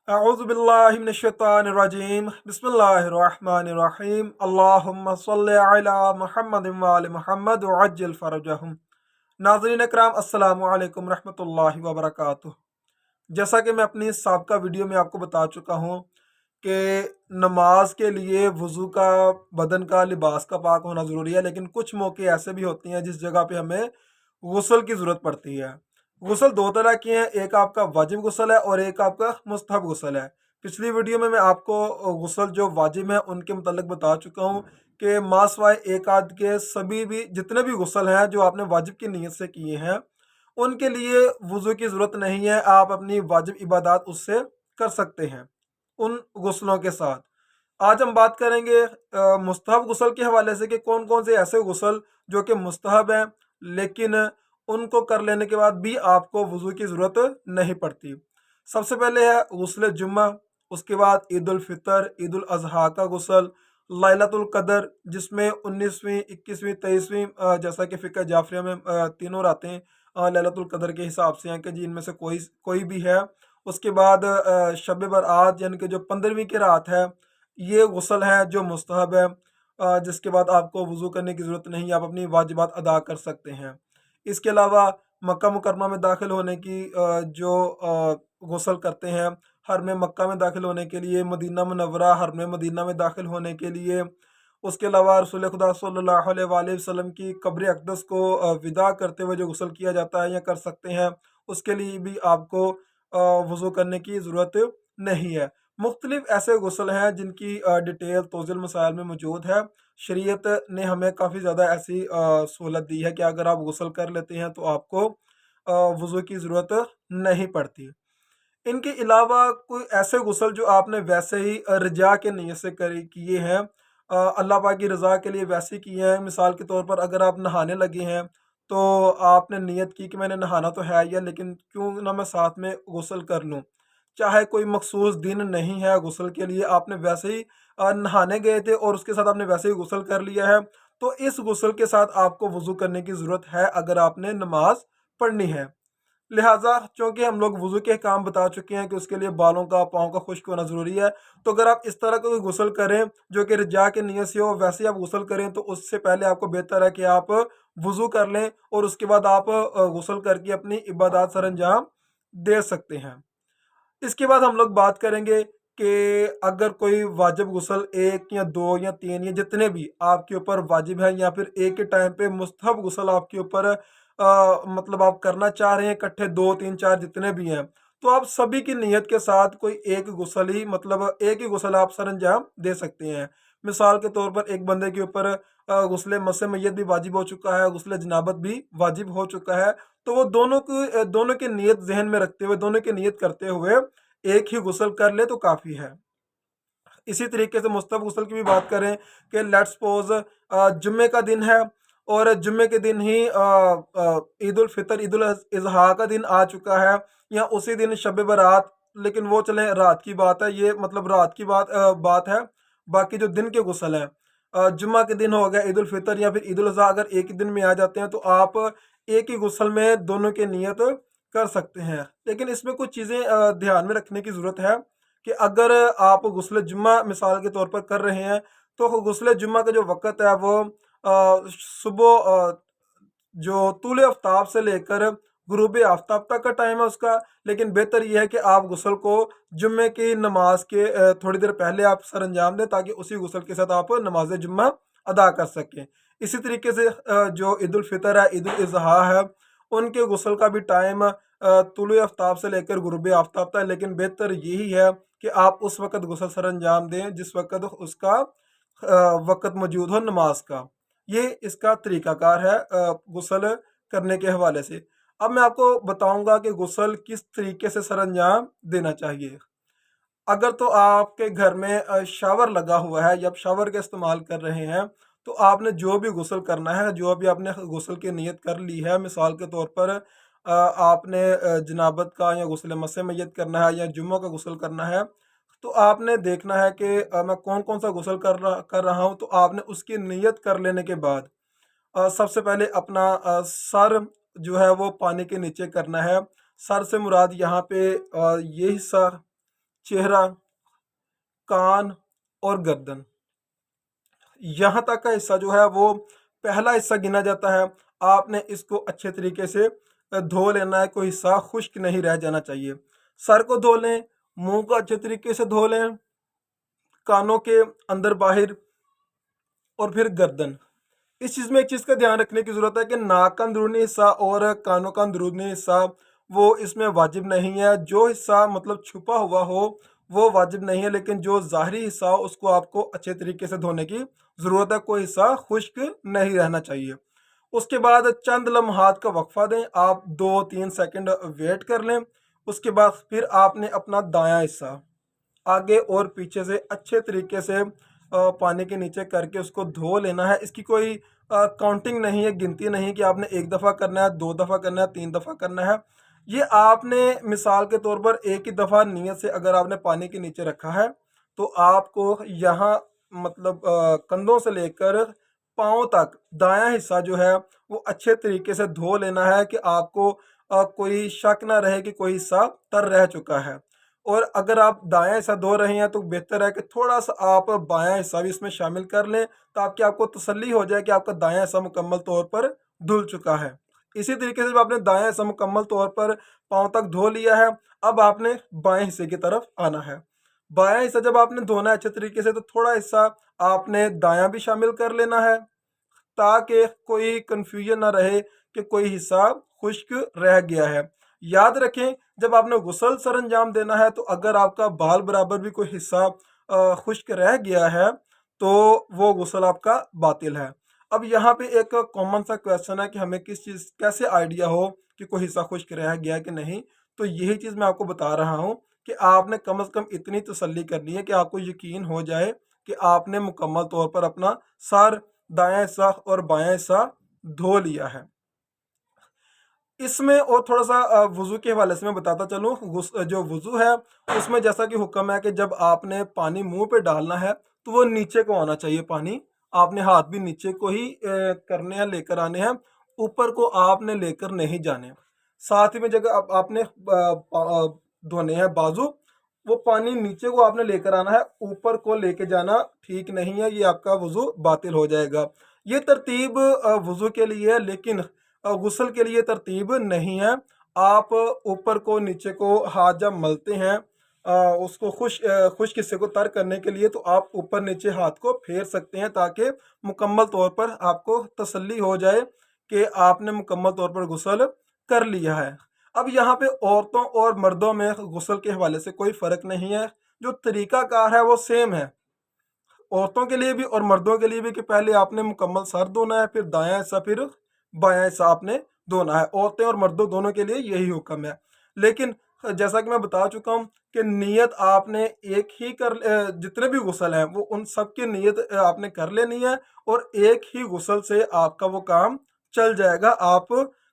अऊज़ु बिल्लाहि मिनश्शैतानिर्रजीम बिस्मिल्लाहिर्रहमानिर्रहीम अल्लाहुम्मा सल्लि अला मुहम्मदिन व आलि मुहम्मद व अज्जिल फरजहुम। नाज़रीन इकराम, अस्सलामु अलैकुम रहमतुल्लाहि व बरकातुहू। जैसा कि मैं अपनी साबका वीडियो में आपको बता चुका हूँ कि नमाज के लिए वज़ू का, बदन का, लिबास का पाक होना ज़रूरी है, लेकिन कुछ मौके ऐसे भी होते हैं जिस जगह पे हमें गुस्ल की ज़रूरत पड़ती है। गुस्ल दो तरह की हैं, एक आपका वाजिब गुस्ल है और एक आपका मुस्तहब गुस्ल है। पिछली वीडियो में मैं आपको गुस्ल जो वाजिब हैं उनके मुतल्लिक बता चुका हूँ कि मासवाए एक आध के सभी भी जितने भी गुस्ल हैं जो आपने वाजिब की नीयत से किए हैं उनके लिए वज़ू की ज़रूरत नहीं है। आप अपनी वाजिब इबादत उससे कर सकते हैं उन गुस्लों के साथ। आज हम बात करेंगे मुस्तहब गुस्ल के हवाले से कि कौन कौन से ऐसे गुस्ल जो कि मुस्तहब हैं लेकिन उनको कर लेने के बाद भी आपको वज़ू की ज़रूरत नहीं पड़ती। सबसे पहले है गुस्ल जुम्मा, उसके बाद ईद उल फितर, ईद उल अज़हा का गुस्ल, लैलतुल कदर जिसमें 19वीं, 21वीं, 23वीं जैसा कि फ़िक़्ह जाफ़रिया में तीनों रातें लैलतुल कदर के हिसाब से हैं कि जी इनमें से कोई कोई भी है। उसके बाद शब बरात यानी कि जो 15वीं की रात है, ये गुस्ल है जो मुस्तहब है, जिसके बाद आपको वज़ू करने की ज़रूरत नहीं है, आप अपनी वाजिबात अदा कर सकते हैं। इसके अलावा मक्का मुकरमा में दाखिल होने की जो गुस्ल करते हैं, हरम मक्का में दाखिल होने के लिए, मदीना मुनव्वरा हरम मदीना में दाखिल होने के लिए, उसके अलावा रसूल खुदा सल्लल्लाहु अलैहि वसल्लम की कब्र अक़दस को विदा करते हुए जो गुस्ल किया जाता है या कर सकते हैं, उसके लिए भी आपको वज़ू करने की ज़रूरत नहीं है। मुख्तलिफ ऐसे गुस्ल हैं जिनकी डिटेल तौज़ील मसाइल में मौजूद है। शरीयत ने हमें काफ़ी ज़्यादा ऐसी सहूलत दी है कि अगर आप गुस्ल कर लेते हैं तो आपको वज़ू की ज़रूरत नहीं पड़ती। इनके अलावा कोई ऐसे गुस्ल जो आपने वैसे ही रजा के नीयत से करे किए हैं, अल्लाह पाक की रज़ा के लिए वैसे ही किए हैं। मिसाल के तौर पर अगर आप नहाने लगे हैं तो आपने नियत की कि मैंने नहाना तो है ही है लेकिन क्यों ना मैं साथ में गुस्ल कर लूँ। चाहे कोई मखसूस दिन नहीं है गुस्ल के लिए, आपने वैसे ही नहाने गए थे और उसके साथ आपने वैसे ही गुस्ल कर लिया है, तो इस गुस्ल के साथ आपको वज़ू करने की ज़रूरत है अगर आपने नमाज पढ़नी है। लिहाजा चूँकि हम लोग वज़ू के काम बता चुके हैं कि उसके लिए बालों का, पाँव का खुश्क होना ज़रूरी है, तो अगर आप इस तरह का कोई गुस्ल करें जो कि रजा की नीयत से हो, वैसे ही आप गुस्ल करें तो उससे पहले आपको बेहतर है कि आप वज़ू कर लें और उसके बाद आप गुस्ल करके अपनी इबादत सरअंजाम दे सकते हैं। इसके बाद हम लोग बात करेंगे कि अगर कोई वाजिब गुस्ल 1 या 2 या 3 या जितने भी आपके ऊपर वाजिब हैं या फिर एक के टाइम पे मुस्तहब गुस्ल आपके ऊपर मतलब आप करना चाह रहे हैं इकट्ठे 2, 3, 4 जितने भी हैं, तो आप सभी की नीयत के साथ कोई एक गुस्ल ही मतलब एक ही गुस्ल आप सरअंजाम दे सकते हैं। मिसाल के तौर पर एक बंदे के ऊपर गुस्ल मस्से मैयत भी वाजिब हो चुका है, गुस्ल जनाबत भी वाजिब हो चुका है, तो वो दोनों की नीयत ज़हन में रखते हुए, दोनों की नीयत करते हुए एक ही गुस्ल कर ले तो काफ़ी है। इसी तरीके से मुस्तहब गुस्ल की भी बात करें कि लेट्स सपोज़ जुम्मे का दिन है और जुम्मे के दिन ही ईद उल फितर, ईद उल अज़हा का दिन आ चुका है या उसी दिन शब बारात, लेकिन वो चलें रात की बात है, ये मतलब रात की बात है। बाकी जो दिन के गुस्ल हैं, जुम्मा के दिन हो गया, ईद उल फितर या फिर ईद उल अज़हा अगर एक ही दिन में आ जाते हैं तो आप एक ही गुस्ल में दोनों की नीयत कर सकते हैं। लेकिन इसमें कुछ चीज़ें ध्यान में रखने की ज़रूरत है कि अगर आप गुस्ल जुम्मा मिसाल के तौर पर कर रहे हैं तो गुस्ल जुम्मा का जो वक़्त है वो सुबह जो तूल आफ्ताब से लेकर गुरूब आफ्ताब तक का टाइम है उसका, लेकिन बेहतर ये है कि आप गुस्ल को जुम्मे की नमाज के थोड़ी देर पहले आप सरअंजाम दें ताकि उसी गुस्ल के साथ आप नमाज जुम्मा अदा कर सकें। इसी तरीके से जो ईद उल फितर है, ईद उल अज़हा है, उनके गुस्ल का भी टाइम तुलु आफ्ताब से लेकर गुरूब आफ्ताब तक, लेकिन बेहतर यही है कि आप उस वक़्त गुस्ल सरअंजाम दें जिस वक़्त उसका वक़्त मौजूद हो नमाज का। ये इसका तरीक़ाकार है गुस्ल करने के हवाले से। अब मैं आपको बताऊँगा कि गुस्ल किस तरीके से सरअंजाम देना चाहिए। अगर तो आपके घर में शावर लगा हुआ है या आप शावर का इस्तेमाल कर रहे हैं, तो आपने जो भी गुस्ल करना है, जो भी आपने गुस्ल की नीयत कर ली है, मिसाल के तौर पर आपने जनाबत का या गुस्ल मस्से मैयत करना है या जुम्मा का गुस्ल करना है, तो आपने देखना है कि मैं कौन-कौन सा गुस्ल कर रहा हूँ, तो आपने उसकी नीयत कर लेने के बाद सबसे पहले अपना सर जो है वो पानी के नीचे करना है। सर से मुराद यहाँ पे ये हिस्सा چہرہ، کان اور گردن، یہاں تک کا حصہ جو ہے وہ پہلا حصہ گنا جاتا ہے۔ آپ نے اس کو اچھے طریقے سے دھو لینا ہے، کوئی حصہ خشک نہیں رہ جانا چاہیے۔ سر کو دھو لیں، منہ کو اچھے طریقے سے دھو لیں، کانوں کے اندر باہر، اور پھر گردن۔ اس چیز میں ایک چیز کا دھیان رکھنے کی ضرورت ہے کہ ناک کا اندرونی حصہ اور کانوں کا اندرونی حصہ وہ اس میں واجب نہیں ہے۔ جو حصہ مطلب چھپا ہوا ہو وہ واجب نہیں ہے، لیکن جو ظاہری حصہ ہو اس کو آپ کو اچھے طریقے سے دھونے کی ضرورت ہے، کوئی حصہ خشک نہیں رہنا چاہیے۔ اس کے بعد چند لمحات کا وقفہ دیں، آپ 2-3 سیکنڈ ویٹ کر لیں۔ اس کے بعد پھر آپ نے اپنا دایاں حصہ آگے اور پیچھے سے اچھے طریقے سے پانی کے نیچے کر کے اس کو دھو لینا ہے۔ اس کی کوئی کاؤنٹنگ نہیں ہے، گنتی نہیں کہ آپ نے 1 دفعہ کرنا ہے، 2 دفعہ کرنا ہے، 3 دفعہ کرنا ہے۔ یہ آپ نے مثال کے طور پر ایک ہی دفعہ نیت سے اگر آپ نے پانی کے نیچے رکھا ہے تو آپ کو یہاں مطلب کندھوں سے لے کر پاؤں تک دایاں حصہ جو ہے وہ اچھے طریقے سے دھو لینا ہے کہ آپ کو کوئی شک نہ رہے کہ کوئی حصہ تر رہ چکا ہے۔ اور اگر آپ دایاں حصہ دھو رہے ہیں تو بہتر ہے کہ تھوڑا سا آپ بایاں حصہ بھی اس میں شامل کر لیں تاکہ آپ کو تسلی ہو جائے کہ آپ کا دایاں حصہ مکمل طور پر دھل چکا ہے۔ اسی طریقے سے جب آپ نے دایاں حصہ مکمل طور پر پاؤں تک دھو لیا ہے، اب آپ نے بائیں حصے کی طرف آنا ہے۔ بایاں حصہ جب آپ نے دھونا ہے اچھے طریقے سے تو تھوڑا حصہ آپ نے دایاں بھی شامل کر لینا ہے تاکہ کوئی کنفیوژن نہ رہے کہ کوئی حصہ خشک رہ گیا ہے۔ یاد رکھیں جب آپ نے غسل سر انجام دینا ہے تو اگر آپ کا بال برابر بھی کوئی حصہ خشک رہ گیا ہے تو وہ غسل آپ کا باطل ہے۔ اب یہاں پہ ایک کامن سا کویسچن ہے کہ ہمیں کس چیز کیسے آئیڈیا ہو کہ کوئی حصہ خشک رہ گیا کہ نہیں، تو یہی چیز میں آپ کو بتا رہا ہوں کہ آپ نے کم از کم اتنی تسلی کرنی ہے کہ آپ کو یقین ہو جائے کہ آپ نے مکمل طور پر اپنا سر، دایاں حصہ اور بایاں حصہ دھو لیا ہے۔ اس میں اور تھوڑا سا وضو کے حوالے سے میں بتاتا چلوں، جو وضو ہے اس میں جیسا کہ حکم ہے کہ جب آپ نے پانی منہ پہ ڈالنا ہے تو وہ نیچے کو آنا چاہیے پانی، آپ نے ہاتھ بھی نیچے کو ہی کرنے ہیں، لے کر آنے ہیں، اوپر کو آپ نے لے کر نہیں جانے۔ ساتھ ہی میں جگہ آپ نے دھونے ہیں بازو، وہ پانی نیچے کو آپ نے لے کر آنا ہے، اوپر کو لے کے جانا ٹھیک نہیں ہے، یہ آپ کا وضو باطل ہو جائے گا۔ یہ ترتیب وضو کے لیے ہے لیکن غسل کے لیے ترتیب نہیں ہے۔ آپ اوپر کو نیچے کو ہاتھ جب ملتے ہیں اس کو خشک حصے کو تر کرنے کے لیے تو آپ اوپر نیچے ہاتھ کو پھیر سکتے ہیں تاکہ مکمل طور پر آپ کو تسلی ہو جائے کہ آپ نے مکمل طور پر غسل کر لیا ہے۔ اب یہاں پہ عورتوں اور مردوں میں غسل کے حوالے سے کوئی فرق نہیں ہے، جو طریقہ کار ہے وہ سیم ہے عورتوں کے لیے بھی اور مردوں کے لیے بھی، کہ پہلے آپ نے مکمل سر دھونا ہے، پھر دایاں حصہ، پھر بایاں حصہ آپ نے دھونا ہے۔ عورتیں اور مردوں دونوں کے لیے یہی حکم ہے، لیکن جیسا کہ میں بتا چکا ہوں کہ نیت آپ نے ایک ہی جتنے بھی غسل ہیں وہ ان سب کی نیت آپ نے کر لینی ہے اور ایک ہی غسل سے آپ کا وہ کام چل جائے گا، آپ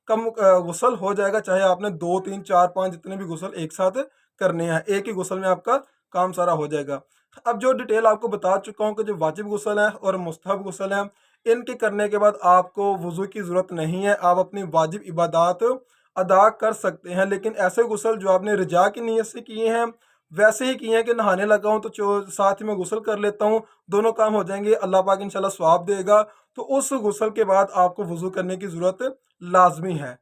کا غسل ہو جائے گا، چاہے آپ نے 2 3 4 5 جتنے بھی غسل ایک ساتھ کرنے ہیں، ایک ہی غسل میں آپ کا کام سارا ہو جائے گا۔ اب جو ڈیٹیل آپ کو بتا چکا ہوں کہ جو واجب غسل ہے اور مستحب غسل ہے، ان کے کرنے کے بعد آپ کو وضو کی ضرورت نہیں ہے، آپ اپنی واجب عبادات ادا کر سکتے ہیں۔ لیکن ایسے غسل جو آپ نے رجا کی نیت سے کیے ہیں ویسے ہی کیے ہیں کہ نہانے لگا ہوں تو ساتھ ہی میں غسل کر لیتا ہوں، دونوں کام ہو جائیں گے، اللہ پاک انشاءاللہ ثواب دے گا، تو اس غسل کے بعد آپ کو وضو کرنے کی ضرورت لازمی ہے۔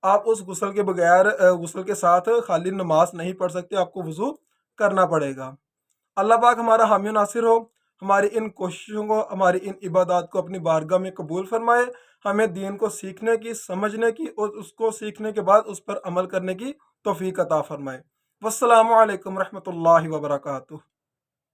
آپ اس غسل کے بغیر غسل کے ساتھ خالی نماز نہیں پڑھ سکتے، آپ کو وضو کرنا پڑے گا۔ اللہ پاک ہمارا حامی و ناصر ہو، ہماری ان کوششوں کو، ہماری ان عبادات کو اپنی بارگاہ میں قبول فرمائے، ہمیں دین کو سیکھنے کی، سمجھنے کی اور اس کو سیکھنے کے بعد اس پر عمل کرنے کی توفیق عطا فرمائے۔ والسلام علیکم ورحمۃ اللہ وبرکاتہ۔